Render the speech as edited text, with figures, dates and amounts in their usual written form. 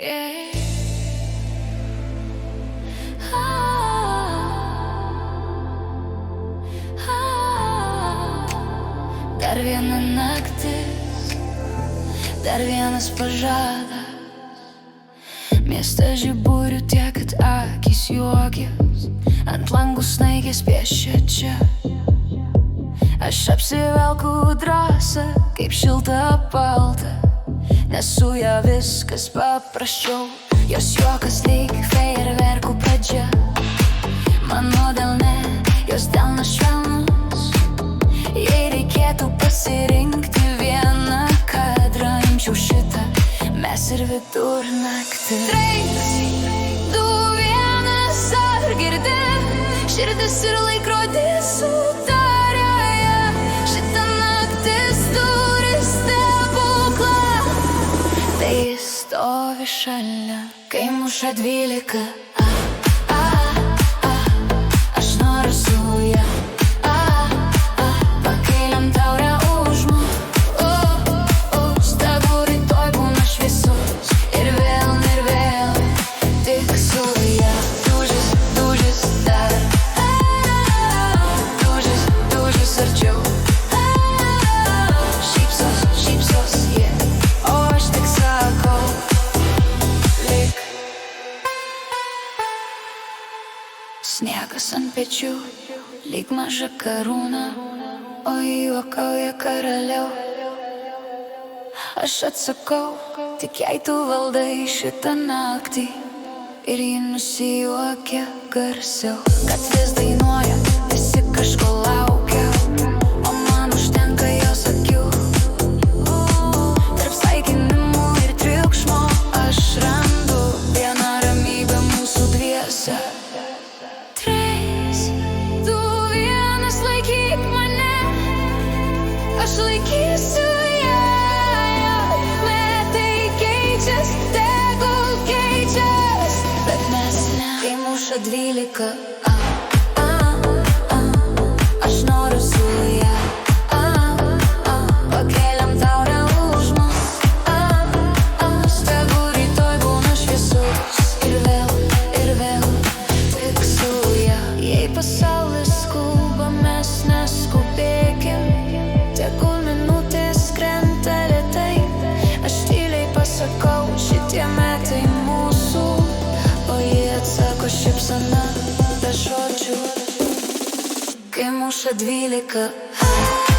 Dar viena naktis, dar vienas pažadas. Mieste žiburių tiek, kad akis juokės, ant langų snaigės piešia čia. Aš apsivelku drąsą, kaip šiltą paltą, nes su ja viskas paprasčiau. Jos juokas lyg fejerverkų pradžia, mano delne, jos delnas švelnus. Jei reikėtų pasirinkti vieną kadrą, imčiau šitą, mes ir vidurnaktį. 3, 2, 1, ar girdi? Širdis ir laikrodis sutarė. Šitą naktis turi stebuklą. Tai jis stovi šalia, kai muša 12. Aš noriu su ja. Sniegas ant pečių, lyg maža karūna, o juokauja karaliau. Aš atsakau, tik jei tu valdai šitą naktį. Ir ji nusijuokia garsiau, kad vis dainuoja, visi kažko laukia, o man užtenka jos akių. Tarp sveikinimų ir triukšmo aš randu vieną ramybę mūsų dviese. 3, 2, 1, laikyk mane, aš laikysiu ją. Metai keičias, tegul keičias, bet mes ne. Kai muša 12, aš noriu su ja. Pakeliam taurę už mus, tegu rytoj būna šviesus. Ir vėl, tik su ja. Jei pasaulis skuba, mes neskubėkim, tegul minutės krenta lėtai. Aš tyliai pasakau, šitie metai mūsų, o jie atsako šypsena be žodžių. Kai muša 12.